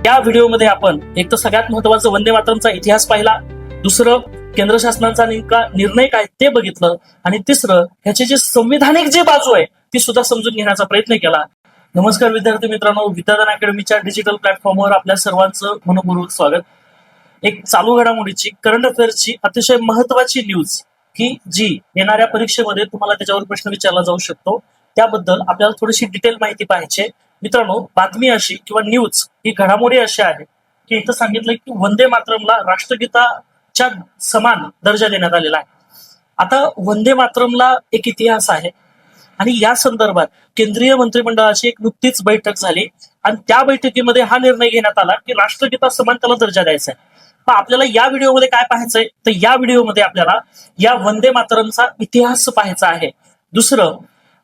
या व्हिडिओमध्ये आपण एक तर सगळ्यात महत्वाचं वंदे मातरमचा इतिहास पाहिला, दुसरं केंद्र शासनाचा नेमका निर्णय काय ते बघितलं, आणि तिसरं ह्याची जी संविधानिक जी बाजू आहे ती सुद्धा समजून घेण्याचा प्रयत्न केला. नमस्कार विद्यार्थी मित्रांनो, विद्यादान अकॅडमीच्या डिजिटल प्लॅटफॉर्मवर आपल्या सर्वांचं मनपूर्वक स्वागत. एक चालू घडामोडीची करंट अफेअर्सची अतिशय महत्वाची न्यूज की जी येणाऱ्या परीक्षेमध्ये तुम्हाला त्याच्यावर प्रश्न विचारला जाऊ शकतो, त्याबद्दल आपल्याला थोडीशी डिटेल माहिती पाहिजे. मित्रांनो, बातमी अशी किंवा न्यूज ही घडामोडी अशी आहे की इथं सांगितलं की वंदे मातरमला राष्ट्रगीताच्या समान दर्जा देण्यात आलेला आहे. आता वंदे मातरमला एक इतिहास आहे आणि या संदर्भात केंद्रीय मंत्रिमंडळाची एक नुकतीच बैठक झाली आणि त्या बैठकीमध्ये हा निर्णय घेण्यात आला की राष्ट्रगीता समान त्याला दर्जा द्यायचा आहे. पण आपल्याला या व्हिडिओमध्ये काय पाहायचंय, तर या व्हिडिओमध्ये आपल्याला या वंदे मातरमचा इतिहास पाहायचा आहे. दुसरं,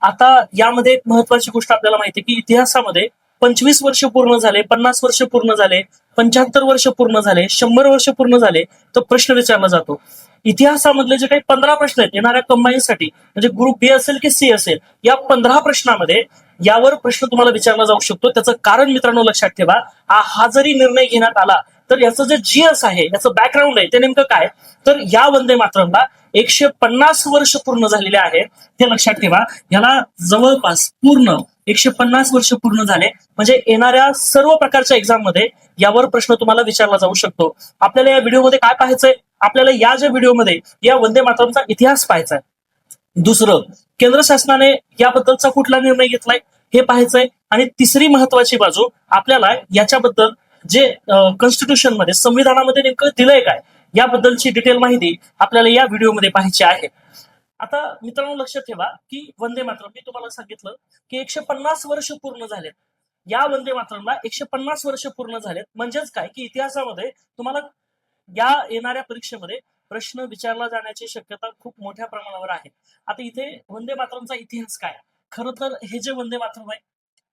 आता यामध्ये एक महत्वाची गोष्ट आपल्याला माहिती आहे की इतिहासामध्ये 25 वर्ष पूर्ण झाले, 50 वर्ष पूर्ण झाले, 75 वर्ष पूर्ण झाले, 100 वर्ष पूर्ण झाले, तर प्रश्न विचारला जातो. इतिहासामधले जे काही 15 प्रश्न आहेत येणाऱ्या कंबाईनसाठी, म्हणजे ग्रुप बी असेल की सी असेल, या 15 प्रश्नामध्ये यावर प्रश्न तुम्हाला विचारला जाऊ शकतो. त्याचं कारण मित्रांनो लक्षात ठेवा, हा जरी निर्णय घेण्यात आला तर याचं जे जीएस आहे, याचं बॅकग्राऊंड आहे, ते नेमकं काय, तर या वंदे मातरमला 150 वर्ष पूर्ण झालेले आहेत. हे लक्षात ठेवा, याला जवळपास पूर्ण 150 वर्ष पूर्ण झाले, म्हणजे येणाऱ्या सर्व प्रकारच्या एक्झाम मध्ये यावर प्रश्न तुम्हाला विचारला जाऊ शकतो. आपल्याला या व्हिडिओमध्ये काय पाहायचंय, आपल्याला या ज्या व्हिडिओमध्ये या वंदे मातरमचा इतिहास पाहायचा आहे. दुसरं, केंद्र शासनाने याबद्दलचा कुठला निर्णय घेतलाय हे पाहायचंय. आणि तिसरी महत्वाची बाजू, आपल्याला याच्याबद्दल जे कॉन्स्टिट्यूशन मध्ये, संविधानामध्ये नेमकं दिलंय काय, याबद्दलची डिटेल माहिती आपल्याला या व्हिडिओमध्ये पाहायची आहे. आता मित्रांनो लक्षात ठेवा की वंदे मातरम, मी तुम्हाला सांगितलं की 150 वर्ष पूर्ण झालेत. या वंदे मातरमला 150 वर्ष पूर्ण झालेत, म्हणजेच काय की इतिहासामध्ये तुम्हाला या येणाऱ्या परीक्षेमध्ये प्रश्न विचारला जाण्याची शक्यता खूप मोठ्या प्रमाणावर आहे. आता इथे वंदे मातरमचा इतिहास काय, खरं तर हे जे वंदे मातरम आहे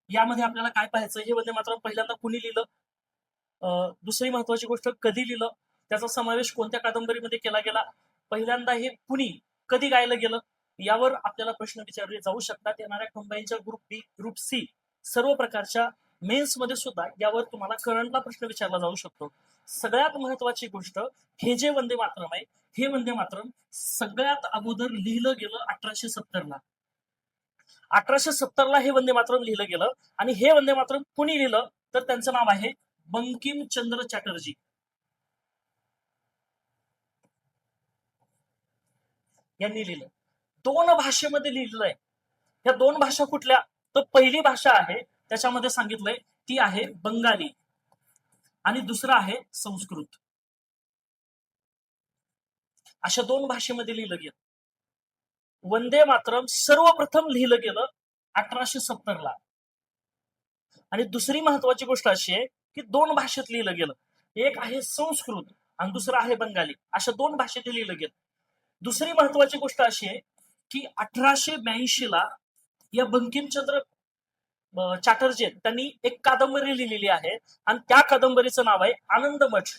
यामध्ये आपल्याला काय पाहायचं, हे वंदे मातरम पहिल्यांदा कुणी लिहिलं, दुसरी महत्वाची गोष्ट कधी लिहिलं, त्याचा समावेश कोणत्या कादंबरीमध्ये केला गेला, पहिल्यांदा हे कुणी कधी गायलं गेलं, यावर आपल्याला प्रश्न विचारले जाऊ शकतात. येणाऱ्या कंबाईनच्या ग्रुप बी, ग्रुप सी, सर्व प्रकारच्या मेन्स मध्ये सुद्धा यावर तुम्हाला करंटला प्रश्न विचारला जाऊ शकतो. सगळ्यात महत्वाची गोष्ट, हे जे वंदे मातरम आहे, हे वंदे मातरम सगळ्यात अगोदर लिहिलं गेलं 1870ला. 1870ला हे वंदे मातरम लिहिलं गेलं. आणि हे वंदे मातरम कुणी लिहिलं, तर त्यांचं नाव आहे बंकिमचंद्र चॅटर्जी यांनी लिहिलं. 2 भाषेमध्ये लिहिलेलं आहे. या 2 भाषा कुठल्या, तर पहिली भाषा आहे त्याच्यामध्ये सांगितलंय ती आहे बंगाली आणि दुसरं आहे संस्कृत. अशा 2 भाषेमध्ये लिहिलं गेलं. वंदे मातरम सर्वप्रथम लिहिलं गेलं 1870ला. आणि दुसरी महत्वाची गोष्ट अशी आहे की 2 भाषेत लिहिलं गेलं, एक आहे संस्कृत आणि दुसरं आहे बंगाली. अशा 2 भाषेत लिहिलं गेलं. दुसरी महत्वाची गोष्ट अशी आहे की 1882ला या बंकिमचंद्र चॅटर्जी त्यांनी एक कादंबरी लिहिलेली आहे आणि त्या कादंबरीचं नाव आहे आनंदमठ.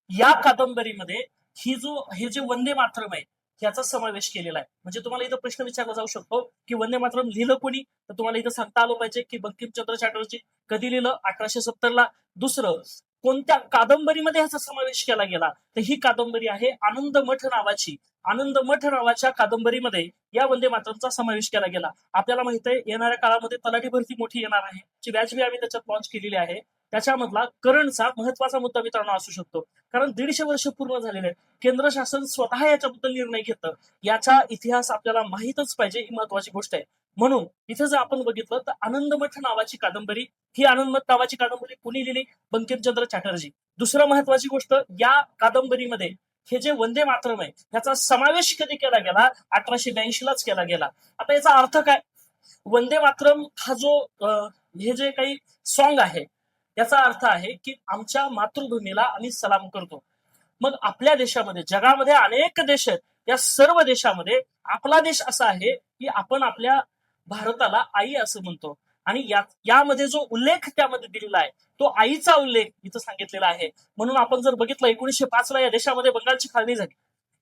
या कादंबरीमध्ये हे जे वंदे मातरम आहे याचा समावेश केलेला आहे. म्हणजे तुम्हाला इथं प्रश्न विचारला जाऊ शकतो की वंदे मातरम लिहिलं कोणी, तर तुम्हाला इथं सांगता आलं पाहिजे की बंकिमचंद्र चॅटर्जी. कधी लिहिलं, 1870ला. दुसरं, कोणत्या कादंबरीमध्ये ह्याचा समावेश केला गेला, तर ही कादंबरी आहे आनंदमठ नावाची. आनंदमठ नावाच्या कादंबरीमध्ये या वंदे मातरमचा समावेश केला गेला. आपल्याला माहित आहे येणाऱ्या काळामध्ये तलाठी भरती मोठी येणार आहे, जी बॅच बी आम्ही त्याच्यात लॉन्च केलेली आहे. त्याच्यामधला करंटचा महत्वाचा मुद्दा मित्रांनो असू शकतो, कारण 150 वर्ष पूर्ण झालेले आहेत. केंद्र शासन स्वतः याच्याबद्दल निर्णय घेतं, याचा इतिहास आपल्याला माहितच पाहिजे, ही महत्वाची गोष्ट आहे. म्हणून इथं जर आपण बघितलं तर आनंदमठ नावाची कादंबरी, ही आनंदमठ नावाची कादंबरी कुणी लिहिली, बंकिमचंद्र चॅटर्जी. दुसरं महत्वाची गोष्ट, या कादंबरीमध्ये हे जे वंदे मातरम आहे याचा समावेश कधी केला गेला, 1882लाच केला गेला. आता याचा अर्थ काय, वंदे मातरम हा जो हे जे काही सॉन्ग आहे याचा अर्थ आहे की आमच्या मातृभूमीला आम्ही सलाम करतो. मग आपल्या देशामध्ये, जगामध्ये अनेक देश आहेत, या सर्व देशामध्ये आपला देश असा आहे की आपण आपल्या भारताला आई असं म्हणतो. आणि यामध्ये जो उल्लेख त्यामध्ये दिलेला आहे तो आईचा उल्लेख इथं सांगितलेला आहे. म्हणून आपण जर बघितलं 1905ला या देशामध्ये बंगालची फाळणी झाली.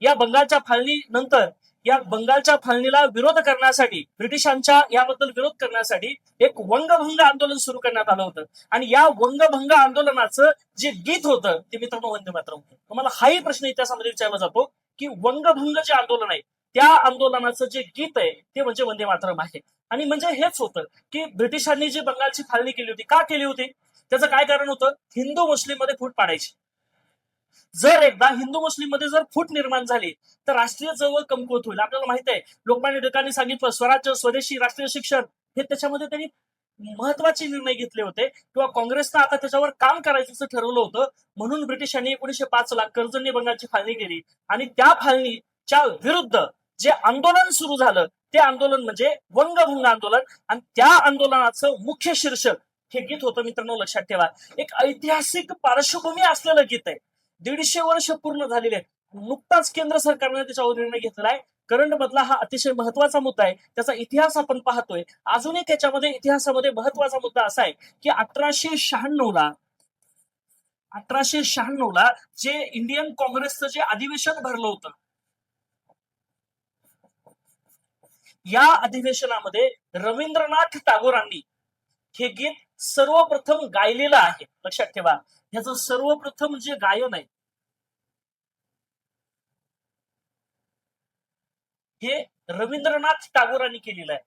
या बंगालच्या फाळणीनंतर या बंगालच्या फाळणीला विरोध करण्यासाठी, ब्रिटिशांच्या याबद्दल विरोध करण्यासाठी एक वंगभंग आंदोलन सुरू करण्यात आलं होतं. आणि या वंगभंग आंदोलनाचं जे गीत होतं ते मित्रांनो वंदे मातरम होतं. तुम्हाला हाही प्रश्न इतिहासामध्ये विचारला जातो की वंगभंग जे आंदोलन आहे त्या आंदोलनाचं जे गीत आहे ते म्हणजे वंदे मातरम आहे. आणि म्हणजे हेच होतं की ब्रिटिशांनी जी बंगालची फाळणी केली होती, का केली होती, त्याचं काय कारण होतं, हिंदू मुस्लिम मध्ये फूट पाडायची. जर एकदा हिंदू मुस्लिम मध्ये जर फूट निर्माण झाली तर राष्ट्रीय चळवळ कमकुवत होईल. आपल्याला माहित आहे लोकमान्य टिळकांनी सांगितलं स्वराज्य स्वदेशी राष्ट्रीय शिक्षण हे त्याच्यामध्ये त्यांनी महत्वाचे निर्णय घेतले होते किंवा काँग्रेसनं आता त्याच्यावर काम करायचं ठरवलं होतं. म्हणून ब्रिटिशांनी 1905 ला कर्जनी बंगालची फाळणी केली आणि त्या फाळणीच्या विरुद्ध जे आंदोलन सुरू झालं ते आंदोलन म्हणजे वंगभंग आंदोलन. आणि त्या आंदोलनाचं मुख्य शीर्षक हे गीत होतं मित्रांनो, लक्षात ठेवा. एक ऐतिहासिक पार्श्वभूमी असलेलं गीत आहे. 150 वर्ष पूर्ण झालेले आहेत. नुकताच केंद्र सरकारने त्याच्यावर निर्णय घेतलेला आहे. करंट मधला हा अतिशय महत्वाचा मुद्दा आहे. त्याचा इतिहास आपण पाहतोय. अजूनही त्याच्यामध्ये इतिहासामध्ये महत्वाचा मुद्दा असा आहे की 1896ला जे इंडियन काँग्रेसचं जे अधिवेशन भरलं होतं, या अधिवेशनामध्ये रवींद्रनाथ टागोरांनी हे गीत सर्वप्रथम गायलेलं आहे. लक्षात ठेवा, ह्याचं सर्वप्रथम जे गायन आहे हे रवींद्रनाथ टागोरांनी केलेलं आहे.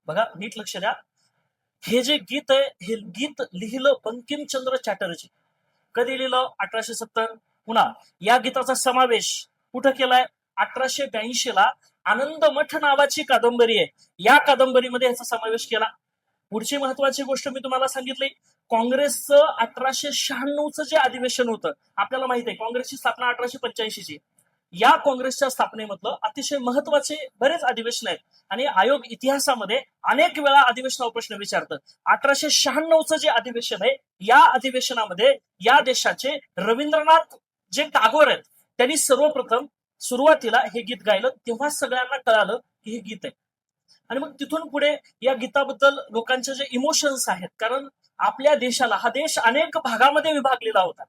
बघा, नीट लक्ष द्या. हे जे गीत आहे हे गीत लिहिलं बंकिमचंद्र चॅटर्जी. कधी लिहिलं? 1870. पुन्हा या गीताचा समावेश कुठं केलाय? 1882 आनंद मठ नावाची कादंबरी आहे, या कादंबरीमध्ये याचा समावेश केला. पुढची महत्वाची गोष्ट मी तुम्हाला सांगितली, काँग्रेसचं 1896चं जे अधिवेशन होतं, आपल्याला माहित आहे काँग्रेसची स्थापना 1885ची. या काँग्रेसच्या स्थापनेमधलं अतिशय महत्वाचे बरेच अधिवेशन आहेत आणि आयोग इतिहासामध्ये अनेक वेळा अधिवेशनावर प्रश्न विचारतं. 1896चं जे अधिवेशन आहे या अधिवेशनामध्ये या देशाचे रवींद्रनाथ जे टागोर आहेत त्यांनी सर्वप्रथम सुरुवातीला हे गीत गायलं. तेव्हा सगळ्यांना कळालं की हे गीत आहे. आणि मग तिथून पुढे या गीताबद्दल लोकांचे जे इमोशन्स आहेत, कारण आपल्या देशाला, हा देश अनेक भागामध्ये विभागलेला होता,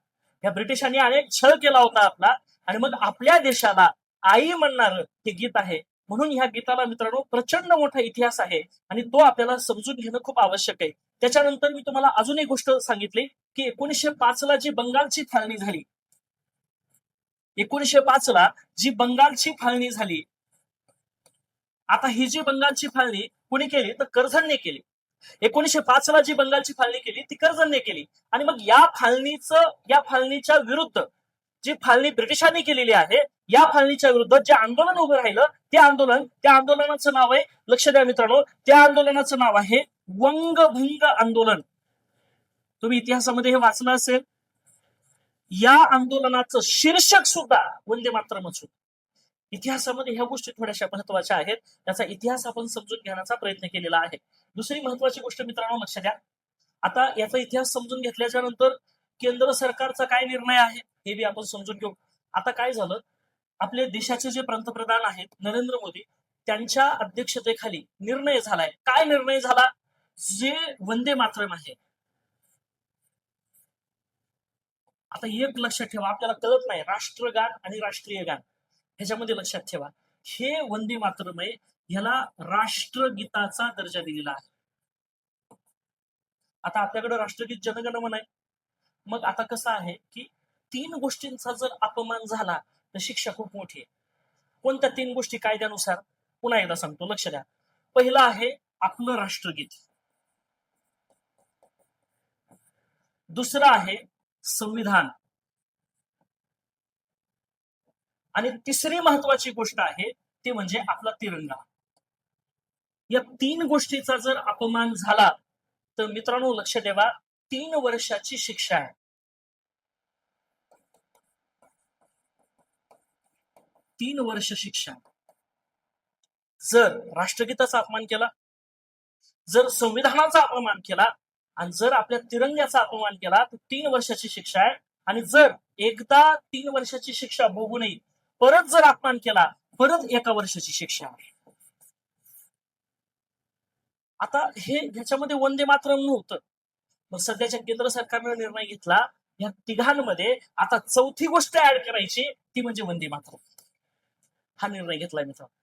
या ब्रिटिशांनी अनेक छळ केला होता आपला, आणि मग आपल्या देशाला आई म्हणणार हे गीत आहे. म्हणून ह्या गीताला मित्रांनो प्रचंड मोठा इतिहास आहे आणि तो आपल्याला समजून घेणं खूप आवश्यक आहे. त्याच्यानंतर मी तुम्हाला अजून एक गोष्ट सांगितली की 1905 ला जी बंगालची फाळणी झाली, 1905 ला जी बंगालची फाळणी झाली, आता ही जी बंगालची फाळणी कुणी केली तर कर्झनने केली. 1905 ला जी बंगालची फाळणी केली ती कर्झनने केली. आणि मग या फाळणीच्या विरुद्ध जी फाळणी ब्रिटिशांनी केलेली आहे, या फाळणीच्या विरुद्ध जे आंदोलन उभं राहिलं त्या आंदोलनाचं नाव आहे, लक्ष द्या मित्रांनो, त्या आंदोलनाचं नाव आहे वंगभंग आंदोलन. तुम्ही इतिहासामध्ये हे वाचलं असेल. या आंदोलनाचं शीर्षक सुद्धा वंदे मातरमच होतं. इतिहासामध्ये ह्या गोष्टी थोड्याशा महत्वाच्या आहेत, त्याचा इतिहास आपण समजून घेण्याचा प्रयत्न केलेला आहे. दुसरी महत्वाची गोष्ट मित्रांनो लक्ष द्या. आता याचा इतिहास समजून घेतल्याच्या नंतर केंद्र सरकारचा काय निर्णय आहे हे बी आपण समजून घेऊ. आता काय झालं, आपले देशाचे जे पंतप्रधान आहेत नरेंद्र मोदी, त्यांच्या अध्यक्षतेखाली निर्णय झालाय. काय निर्णय झाला? जे वंदे मातरम आहे, आता एक लक्षात ठेवा, आपल्याला कळत नाही राष्ट्रगान आणि राष्ट्रीय गान, ह्याच्यामध्ये लक्षात ठेवा, हे वंदे मातरम आहे, ह्याला राष्ट्रगीताचा दर्जा दिलेला आहे. आता आपल्याकडे राष्ट्रगीत जनगणमन आहे. मग आता कसं आहे की 3 गोष्टींचा जर अपमान झाला तर शिक्षा खूप मोठी आहे. कोणत्या 3 गोष्टी कायद्यानुसार? पुन्हा एकदा सांगतो, लक्ष द्या. पहिलं आहे आपलं राष्ट्रगीत, दुसरं आहे संविधान, आणि तिसरी महत्वाची गोष्ट आहे ते म्हणजे आपला तिरंगा. या 3 गोष्टीचा जर अपमान झाला तर मित्रांनो लक्ष ठेवा, 3 वर्षाची शिक्षा आहे. 3 वर्ष शिक्षा. जर राष्ट्रगीताचा अपमान केला, जर संविधानाचा अपमान केला, आणि जर आपल्या तिरंग्याचा अपमान केला तर 3 वर्षाची शिक्षा आहे. आणि जर एकदा 3 वर्षाची शिक्षा भोगू नये, परत जर अपमान केला, परत 1 वर्षाची शिक्षा आहे. आता हे ह्याच्यामध्ये वंदे मातरम नव्हतं, मग सध्याच्या केंद्र सरकारनं निर्णय घेतला या तिघांमध्ये आता चौथी गोष्ट ऍड करायची, ती म्हणजे वंदे मातरम. हा निर्णय घेतलाय मित्रांनो.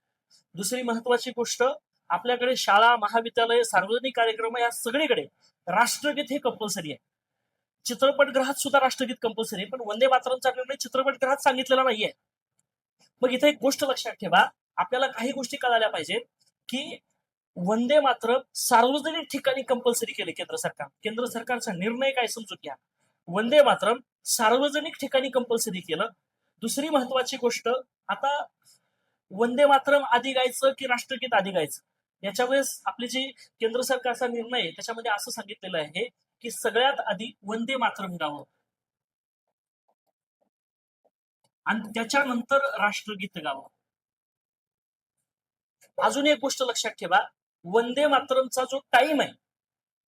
दुसरी महत्वाची गोष्ट, आपल्याकडे शाळा, महाविद्यालय, सार्वजनिक कार्यक्रम या सगळीकडे राष्ट्रगीत हे कंपल्सरी आहे. चित्रपटगृहात सुद्धा राष्ट्रगीत कंपल्सरी आहे, पण वंदे मातरमचा निर्णय चित्रपटगृहात सांगितलेला नाहीये. मग इथे एक गोष्ट लक्षात ठेवा, आपल्याला काही गोष्टी कळायला पाहिजेत की वंदे मातरम सार्वजनिक ठिकाणी कंपल्सरी केले केंद्र सरकारचा निर्णय काय समजून घ्या. वंदे मातरम सार्वजनिक ठिकाणी कंपल्सरी केलं. दुसरी महत्वाची गोष्ट, आता वंदे मातरम आधी गायचं की राष्ट्रगीत आधी गायचं, याच्या वेळेस आपली जी केंद्र सरकारचा निर्णय आहे त्याच्यामध्ये असं सांगितलेलं आहे की सगळ्यात आधी वंदे मातरम गावं आणि त्याच्यानंतर राष्ट्रगीत गावं. अजून एक गोष्ट लक्षात ठेवा, वंदे मातरमचा जो टाइम आहे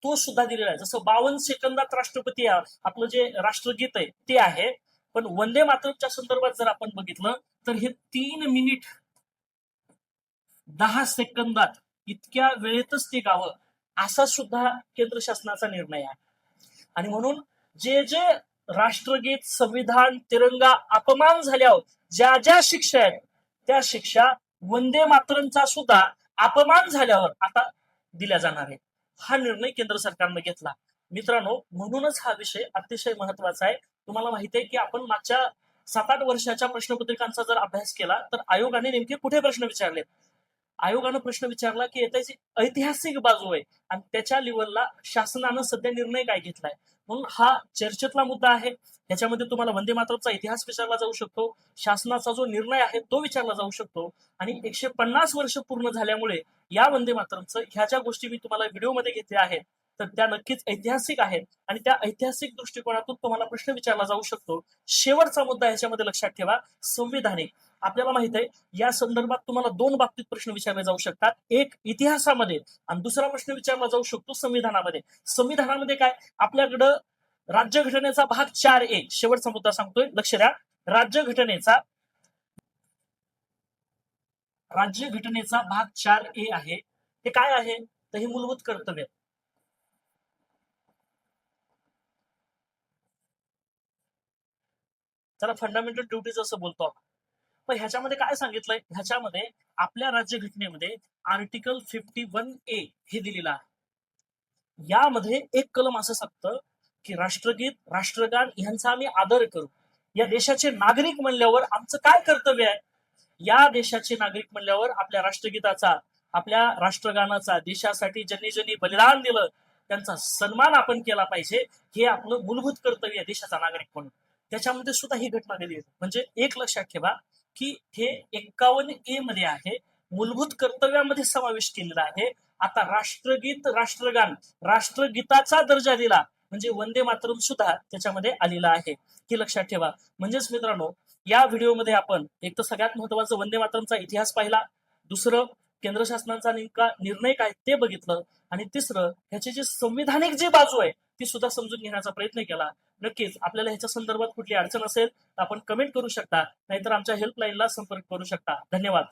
तो सुद्धा दिलेला आहे. जसं 52 सेकंदात राष्ट्रपती आपलं जे राष्ट्रगीत आहे ते आहे, पण वंदे मातरमच्या संदर्भात जर आपण बघितलं तर हे 3 मिनिट 10 सेकंदात इतक्या वेळेतच ते गावं, असा सुद्धा केंद्र शासनाचा निर्णय आहे. आणि म्हणून जे जे राष्ट्रगीत, संविधान, तिरंगा अपमान झाल्यावर ज्या ज्या शिक्षा आहेत त्या शिक्षा वंदे मातरमचा सुद्धा अपमान झाल्यावर आता दिल्या जाणार आहे. हा निर्णय केंद्र सरकारनं घेतला. मित्रांनो, म्हणूनच हा विषय अतिशय महत्वाचा आहे. तुम्हाला माहिती आहे की आपण मागच्या 7-8 वर्षाच्या प्रश्नपत्रिकांचा जर अभ्यास केला तर आयोगाने नेमके कुठे प्रश्न विचारले. आयोगानं प्रश्न विचारला की त्याची ऐतिहासिक बाजू आहे आणि त्याच्या लेवलला शासनानं सध्या निर्णय काय घेतलाय. म्हणून हा चर्चेतला मुद्दा आहे. ह्याच्यामध्ये तुम्हाला वंदे मातरमचा इतिहास विचारला जाऊ शकतो, शासनाचा जो निर्णय आहे तो विचारला जाऊ शकतो, आणि 150 वर्ष पूर्ण झाल्यामुळे या वंदे मातरमचं ह्या ज्या गोष्टी मी तुम्हाला व्हिडिओमध्ये घेतल्या आहेत तर त्या नक्कीच ऐतिहासिक आहेत आणि त्या ऐतिहासिक दृष्टिकोनातून तुम्हाला प्रश्न विचारला जाऊ शकतो. शेवटचा मुद्दा ह्याच्यामध्ये लक्षात ठेवा, संविधानिक. आपल्याला माहित आहे या संदर्भात तुम्हाला 2 बाबतीत प्रश्न विचारले जाऊ शकतात, एक इतिहासामध्ये आणि दुसरा प्रश्न विचारला जाऊ शकतो संविधानामध्ये. संविधानामध्ये काय, आपल्याकडं राज्यघटनेचा भाग 4A, शेवटचा मुद्दा सांगतोय लक्ष द्या, राज्यघटनेचा भाग 4A आहे. ते काय आहे तर हे मूलभूत कर्तव्य. त्याला फंडामेंटल ड्युटीज असं बोलतो आपण. पण ह्याच्यामध्ये काय सांगितलंय, ह्याच्यामध्ये आपल्या राज्यघटनेमध्ये आर्टिकल 51A हे दिलेलं आहे. यामध्ये एक कलम असं सांगतं की राष्ट्रगीत, राष्ट्रगान यांचा आम्ही आदर करू. या देशाचे नागरिक म्हणल्यावर आमचं काय कर्तव्य आहे, या देशाचे नागरिक म्हणल्यावर आपल्या राष्ट्रगीताचा, आपल्या राष्ट्रगानाचा, देशासाठी ज्यांनी ज्यांनी बलिदान दिलं त्यांचा सन्मान आपण केला पाहिजे. हे आपलं मूलभूत कर्तव्य आहे देशाचा नागरिक म्हणून. त्याच्यामध्ये सुद्धा ही घटना दिली आहे. म्हणजे एक लक्षात ठेवा की हे 51A मध्ये आहे, मूलभूत कर्तव्यामध्ये समावेश केलेला आहे. आता राष्ट्रगीत, राष्ट्रगान, राष्ट्रगीताचा दर्जा दिला म्हणजे वंदे मातरम सुद्धा त्याच्यामध्ये आलेला आहे, हे लक्षात ठेवा. म्हणजेच मित्रांनो, या व्हिडिओमध्ये आपण एक तर सगळ्यात महत्वाचं वंदे मातरमचा इतिहास पाहिला, दुसरं केंद्र शासनाचा नेमका निर्णय काय ते बघितलं, आणि तिसरं ह्याची जी संविधानिक जी बाजू आहे ती सुद्धा समजून घेण्याचा प्रयत्न केला. नक्कीच आपल्याला ह्याच्या संदर्भात कुठली अडचण असेल तर आपण कमेंट करू शकता, नाहीतर आमच्या हेल्पलाईनला संपर्क करू शकता. धन्यवाद.